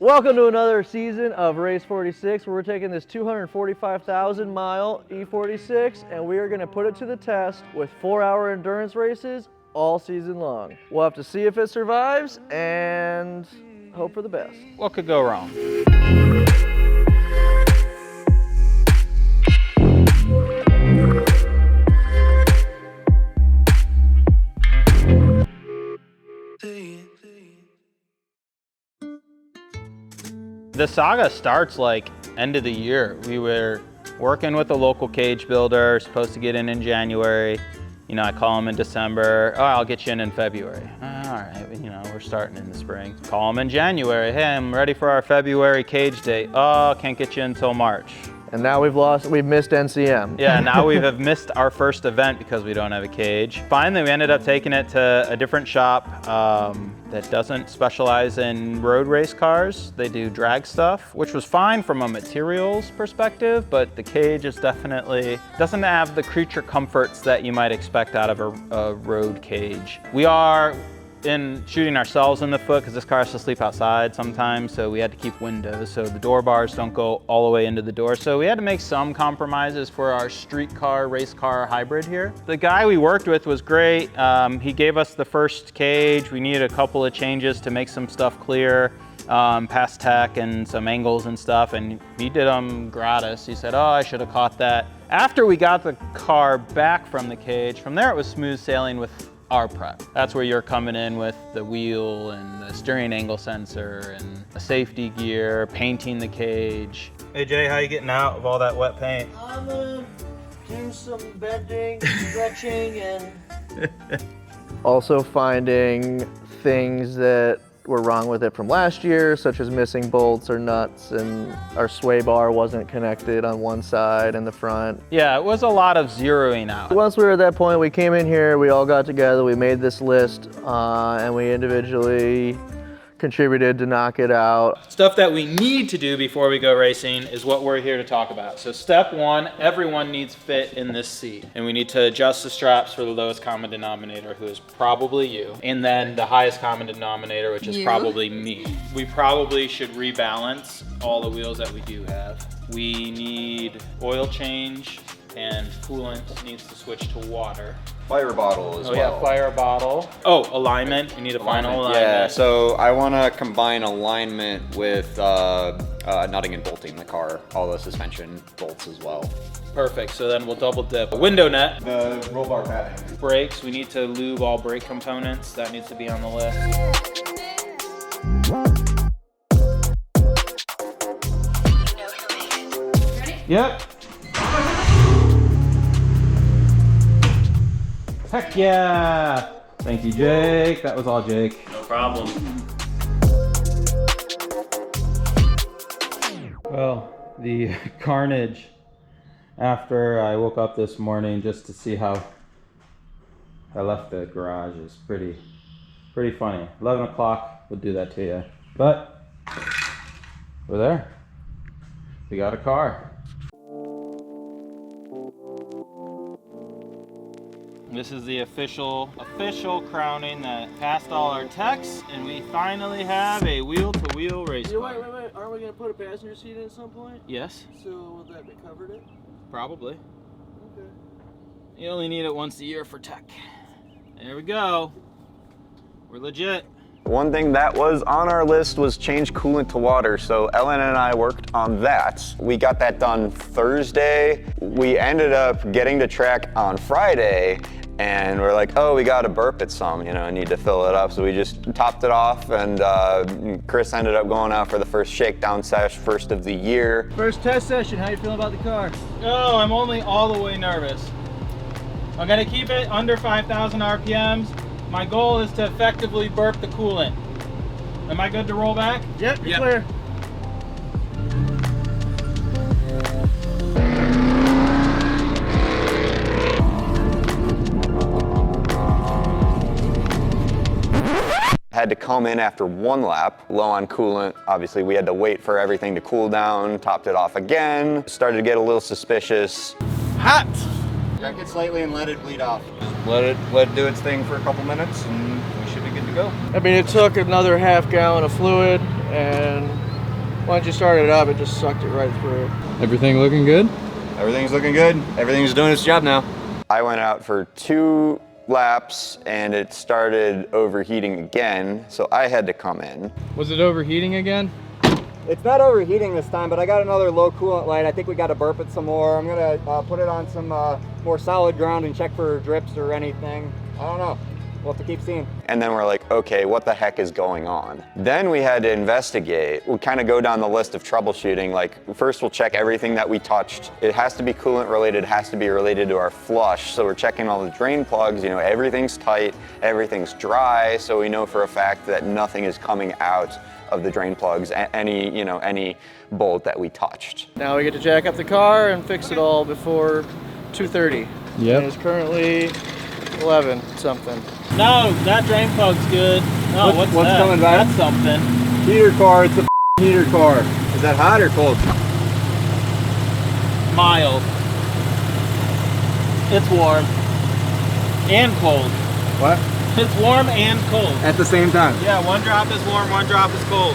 Welcome to another season of RACE46, where we're taking this 245,000 mile E46 and we are going to put it to the test with 4-hour endurance races all season long. We'll have to see if it survives and hope for the best. What could go wrong? The saga starts like end of the year. We were working with a local cage builder, supposed to get in January. You know, I call him in December. Oh, I'll get you in February. All right, you know, we're starting in the spring. Call him in January. Hey, I'm ready for our February cage date. Oh, can't get you until March. And now we've missed NCM. Yeah, now we have missed our first event because we don't have a cage. Finally, we ended up taking it to a different shop that doesn't specialize in road race cars. They do drag stuff, which was fine from a materials perspective, but the cage is definitely, doesn't have the creature comforts that you might expect out of a road cage. We are shooting ourselves in the foot because this car has to sleep outside sometimes, so we had to keep windows so the door bars don't go all the way into the door. So we had to make some compromises for our street car, race car hybrid here. The guy we worked with was great. He gave us the first cage. We needed a couple of changes to make some stuff clear, past tech and some angles and stuff, and he did them gratis. He said, oh, I should have caught that. After we got the car back from the cage, from there it was smooth sailing with our prep. That's where you're coming in with the wheel and the steering angle sensor and a safety gear, painting the cage. Hey Jay, how you getting out of all that wet paint? I'm gonna do some bending, stretching, and also finding things that were wrong with it from last year, such as missing bolts or nuts, and our sway bar wasn't connected on one side in the front. Yeah, it was a lot of zeroing out. Once we were at that point, we came in here, we all got together, we made this list, and we individually contributed to knock it out. Stuff that we need to do before we go racing is what we're here to talk about. So step one, everyone needs fit in this seat. And we need to adjust the straps for the lowest common denominator, who is probably you. And then the highest common denominator, which is probably me. We probably should rebalance all the wheels that we do have. We need oil change, and coolant needs to switch to water. Fire bottle as well. Oh yeah, fire bottle. Oh, alignment, we need a final alignment. Yeah, so I want to combine alignment with nutting and bolting the car, all the suspension bolts as well. Perfect, so then we'll double dip. A window net. The roll bar padding. Brakes, we need to lube all brake components. That needs to be on the list. Ready? Yep. Heck yeah! Thank you, Jake. That was all Jake. No problem. Well, the carnage after I woke up this morning just to see how I left the garage is pretty funny. 11 o'clock would do that to you. But we're there. We got a car. This is the official crowning that passed all our techs, and we finally have a wheel-to-wheel race car. Wait. Aren't we going to put a passenger seat in at some point? Yes. So will that be covered it? Probably. Okay. You only need it once a year for tech. There we go. We're legit. One thing that was on our list was change coolant to water, so Ellen and I worked on that. We got that done Thursday. We ended up getting to track on Friday, and we're like, oh, we gotta burp it some, you know, need to fill it up. So we just topped it off, and Chris ended up going out for the first shakedown sesh, first of the year. First test session, how you feeling about the car? Oh, I'm only all the way nervous. I'm gonna keep it under 5,000 RPMs. My goal is to effectively burp the coolant. Am I good to roll back? Yep, you're clear. Had to come in after one lap, low on coolant. Obviously, we had to wait for everything to cool down, topped it off again, started to get a little suspicious. Hot! Check it slightly and let it bleed off. Let it do its thing for a couple minutes and we should be good to go. I mean, it took another half gallon of fluid and Once you started it up, it just sucked it right through. Everything looking good? Everything's looking good. Everything's doing its job now. I went out for 2 laps and it started overheating again, so I had to come in. Was it overheating again? It's not overheating this time, but I got another low coolant light. I think we got to burp it some more. I'm gonna put it on some more solid ground and check for drips or anything. I don't know. We'll have to keep seeing. And then we're like, okay, what the heck is going on? Then we had to investigate. We'll kind of go down the list of troubleshooting. Like, first we'll check everything that we touched. It has to be coolant related, it has to be related to our flush. So we're checking all the drain plugs, you know, everything's tight, everything's dry, so we know for a fact that nothing is coming out of the drain plugs, any bolt that we touched. Now we get to jack up the car and fix it all before 2:30. Yep. And it's currently 11 something. No, that drain plug's good. No, what's that? coming back? That's something. Heater core, it's a heater core. Is that hot or cold? Mild. It's warm. And cold. What? It's warm and cold. At the same time. Yeah, one drop is warm, one drop is cold.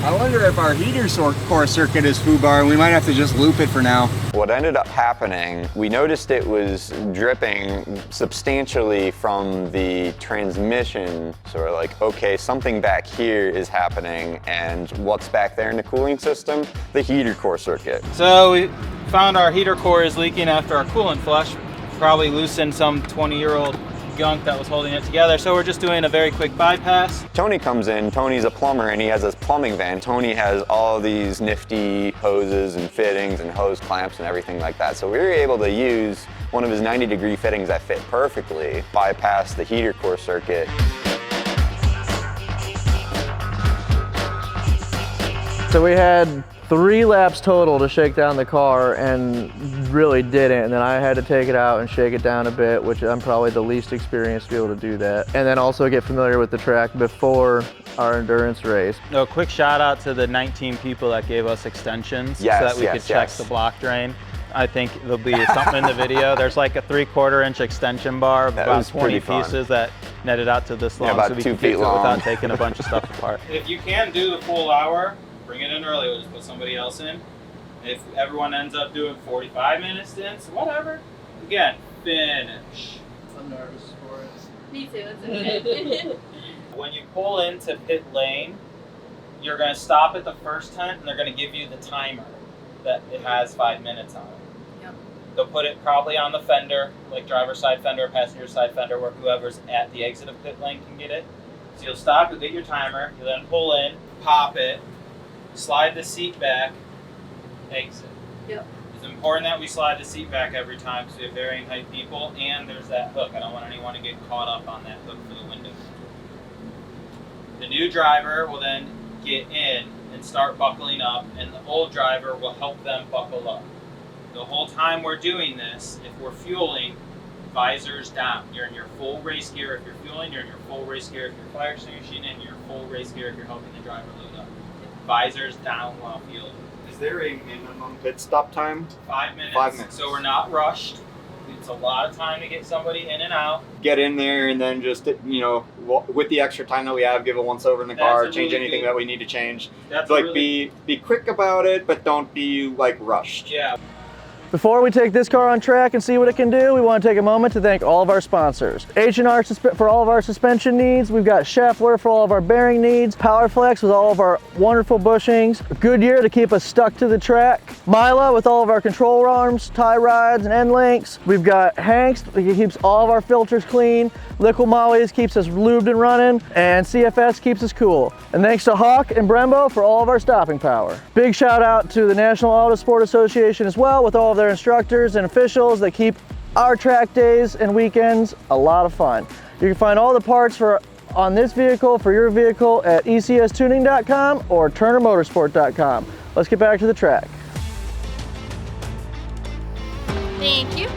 I wonder if our heater core circuit is foobar and we might have to just loop it for now. What ended up happening, we noticed it was dripping substantially from the transmission. So we're like, okay, something back here is happening, and what's back there in the cooling system? The heater core circuit. So we found our heater core is leaking after our coolant flush. Probably loosened some 20-year-old gunk that was holding it together. So we're just doing a very quick bypass. Tony comes in, Tony's a plumber and he has his plumbing van. Tony has all these nifty hoses and fittings and hose clamps and everything like that. So we were able to use one of his 90-degree fittings that fit perfectly, bypass the heater core circuit. So we had 3 laps total to shake down the car and really didn't. And then I had to take it out and shake it down a bit, which I'm probably the least experienced to be able to do that. And then also get familiar with the track before our endurance race. A quick shout out to the 19 people that gave us extensions so Yes, that we could check the block drain. I think there'll be something in the video. There's like a 3/4 inch extension bar of That about was 20 pretty fun. pieces that netted out to this long, about so we 2 can feet fix it long. without taking a bunch of stuff apart. If you can do the full hour, bring it in early. We'll just put somebody else in. If everyone ends up doing 45 minute stints, whatever. Again, finish. I'm nervous for it. Me too, it's okay. When you pull into pit lane, you're going to stop at the first tent and they're going to give you the timer that it has 5 minutes on it. Yep. They'll put it probably on the fender, like driver's side fender, passenger side fender, where whoever's at the exit of pit lane can get it. So you'll stop, you'll get your timer, you'll then pull in, pop it, slide the seat back, exit. Yep. It's important that we slide the seat back every time because we have varying height people, and there's that hook. I don't want anyone to get caught up on that hook for the window. The new driver will then get in and start buckling up, and the old driver will help them buckle up. The whole time we're doing this, if we're fueling, visors down. You're in your full race gear if you're fueling, you're in your full race gear if you're fire extinguishing, and your full race gear if you're helping the driver load up. Visors down while fueling. Is there a minimum pit stop time? 5 minutes. 5 minutes. So we're not rushed. It's a lot of time to get somebody in and out. Get in there and then just, with the extra time that we have, give it once over in the car, That's a change really anything good- that we need to change. That's Like really, be quick about it, but don't be like rushed. yeah. Before we take this car on track and see what it can do, we want to take a moment to thank all of our sponsors. H&R for all of our suspension needs. We've got Schaeffler for all of our bearing needs. Powerflex with all of our wonderful bushings. Goodyear to keep us stuck to the track. Mila with all of our control arms, tie rods, and end links. We've got Hanks that keeps all of our filters clean. Liquid Molly's keeps us lubed and running. And CFS keeps us cool. And thanks to Hawk and Brembo for all of our stopping power. Big shout out to the National Auto Sport Association as well, with all of their instructors and officials that keep our track days and weekends a lot of fun. You can find all the parts on this vehicle for your vehicle at ecstuning.com or turnermotorsport.com. Let's get back to the track. Thank you.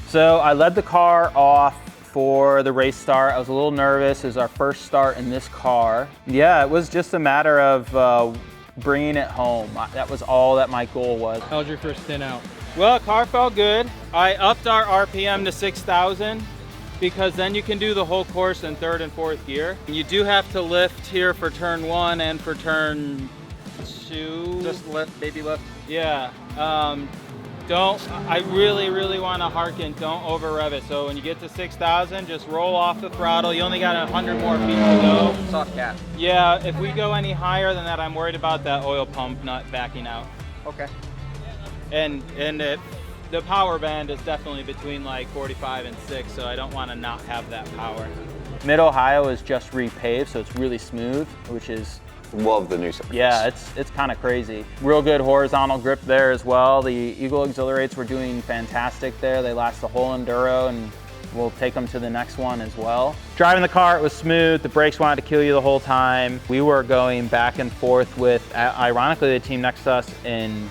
So I led the car off before the race start. I was a little nervous. It was our first start in this car. Yeah, it was just a matter of bringing it home. That was all that my goal was. How was your first stint out? Well, the car felt good. I upped our RPM to 6,000 because then you can do the whole course in third and fourth gear. You do have to lift here for turn 1 and for turn 2. Just lift, baby lift. Yeah. I really want to harken, don't over rev it. So when you get to 6,000, just roll off the throttle. You only got 100 more feet to go. Soft cap. Yeah, if we go any higher than that, I'm worried about that oil pump not backing out. Okay. And the power band is definitely between like 45 and 6, so I don't want to not have that power. Mid-Ohio is just repaved, so it's really smooth, which is Love the new surface. yeah, it's kind of crazy. Real good horizontal grip there as well. The Eagle Exhilarates were doing fantastic there. They last the whole enduro, and we'll take them to the next one as well. Driving the car, it was smooth. The brakes wanted to kill you the whole time. We were going back and forth with, ironically, the team next to us in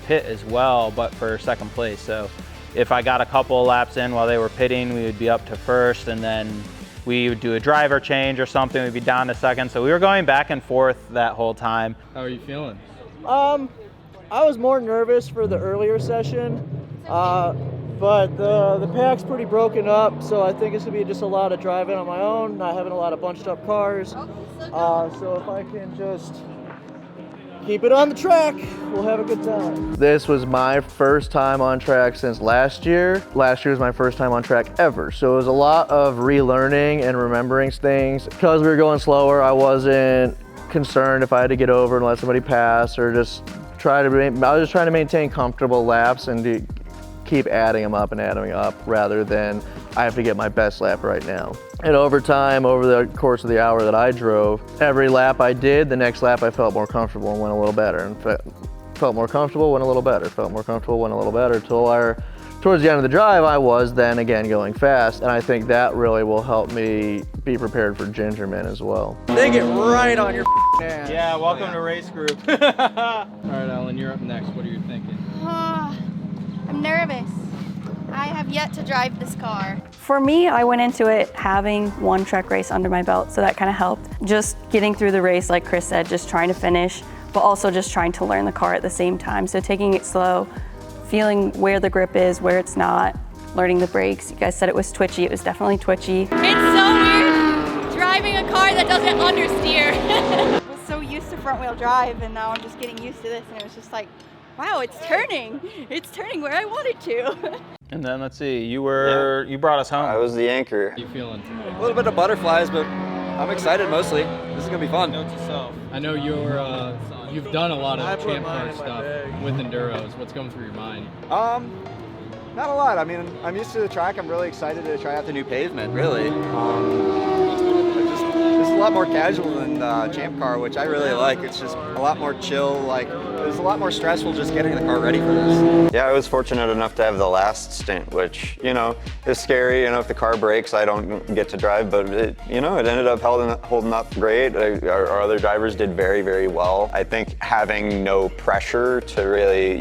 pit as well, but for second place. So if I got a couple of laps in while they were pitting, we would be up to first, and then we would do a driver change or something, we'd be down to second. So we were going back and forth that whole time. How are you feeling? I was more nervous for the earlier session, but the pack's pretty broken up, so I think it's gonna be just a lot of driving on my own, not having a lot of bunched up cars. So if I can just keep it on the track, we'll have a good time. This was my first time on track since last year. Last year was my first time on track ever. So it was a lot of relearning and remembering things. Because we were going slower, I wasn't concerned if I had to get over and let somebody pass, or just I was just trying to maintain comfortable laps and to keep adding them up rather than I have to get my best lap right now. And over time, over the course of the hour that I drove, every lap I did, the next lap I felt more comfortable and went a little better. And felt more comfortable, went a little better. Felt more comfortable, went a little better, till towards the end of the drive, I was then again going fast. And I think that really will help me be prepared for Gingerman as well. They get right on your ass. Yeah, welcome to race group. All right, Ellen, you're up next. What are you thinking? I'm nervous. I have yet to drive this car. For me, I went into it having one track race under my belt, so that kind of helped. Just getting through the race, like Chris said, just trying to finish, but also just trying to learn the car at the same time. So taking it slow, feeling where the grip is, where it's not, learning the brakes. You guys said it was twitchy. It was definitely twitchy. It's so weird driving a car that doesn't understeer. I was so used to front wheel drive, and now I'm just getting used to this, and it was just like, wow, it's turning. It's turning where I want it to. And then let's see, you brought us home. I was the anchor. How are you feeling today? A little bit of butterflies, but I'm excited mostly. This is gonna be fun. Note to self. I know you've done a lot of champ car stuff with enduros. What's going through your mind? Not a lot. I mean, I'm used to the track. I'm really excited to try out the new pavement, really. This is a lot more casual than champ car, which I really like. It's just a lot more chill. Like, it was a lot more stressful just getting the car ready for this. Yeah, I was fortunate enough to have the last stint, which, is scary. If the car breaks, I don't get to drive, but it ended up holding up great. Our other drivers did very, very well. I think having no pressure to really,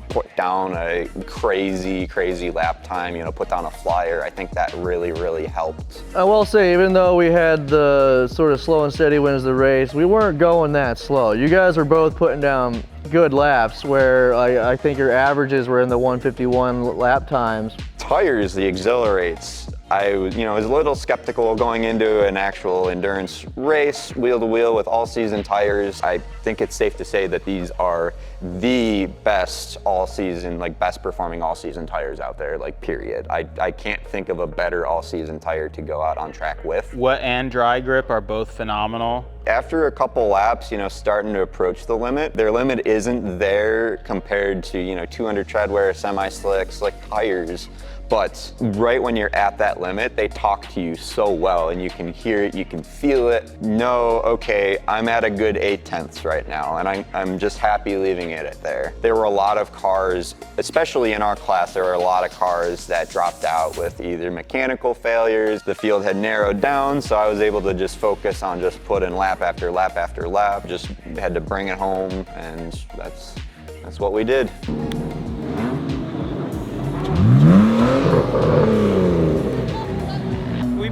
put down a crazy lap time, put down a flyer, I think that really, really helped. I will say, even though we had the sort of slow and steady wins the race, we weren't going that slow. You guys were both putting down good laps, where I think your averages were in the 151 lap times. Tires, the Exhilarates, I was a little skeptical going into an actual endurance race, wheel to wheel with all season tires. I think it's safe to say that these are the best all season, best performing all season tires out there, period. I can't think of a better all season tire to go out on track with. Wet and dry grip are both phenomenal. After a couple laps, starting to approach the limit, their limit isn't there compared to, 200 treadwear, semi-slick tires. But right when you're at that limit, they talk to you so well, and you can hear it, you can feel it. No, okay, I'm at a good 8/10 right now, and I'm just happy leaving it at there. There were a lot of cars, especially in our class, there were a lot of cars that dropped out with either mechanical failures. The field had narrowed down, so I was able to just focus on just putting lap after lap after lap. Just had to bring it home, and that's what we did.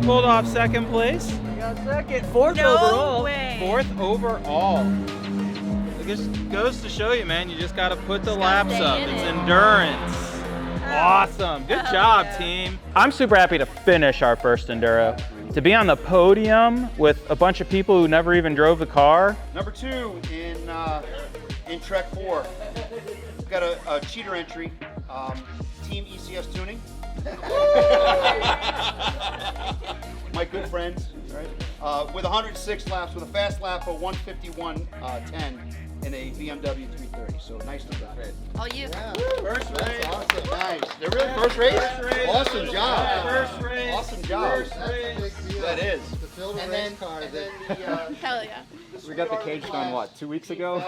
pulled off second place. Got second, fourth No overall. way. Fourth overall. It just goes to show you, man, you just got to put the laps stay up. in It's it. endurance. Awesome. Good job, team. I'm super happy to finish our first Enduro. To be on the podium with a bunch of people who never even drove the car. Number 2 in Trek 4. We've got a cheater entry, Team ECS Tuning. My good friends, right? With 106 laps, with a fast lap of 151.10 in a BMW 330. So nice to drive. All you. First race. Awesome. Nice. They're really first race? Awesome job. First race. Awesome job. First race. That is. And then the, Hell yeah. we got the cage done, what, 2 weeks ago?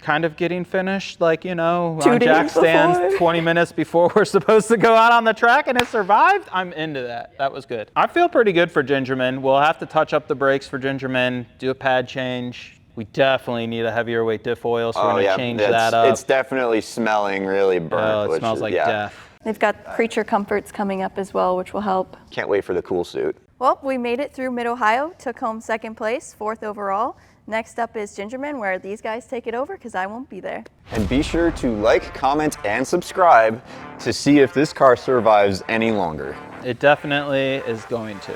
Kind of getting finished, like, you know, 2 on days jack stands before. 20 minutes before we're supposed to go out on the track, and it survived. I'm into that. That was good. I feel pretty good for Gingerman. We'll have to touch up the brakes for Gingerman, do a pad change. We definitely need a heavier weight diff oil, so we're gonna change that up. It's definitely smelling really burnt. Oh, it which smells is- like yeah. death. They've got creature comforts coming up as well, which will help. Can't wait for the cool suit. Well, we made it through Mid-Ohio, took home second place, fourth overall. Next up is Gingerman, where these guys take it over because I won't be there. And be sure to like, comment, and subscribe to see if this car survives any longer. It definitely is going to.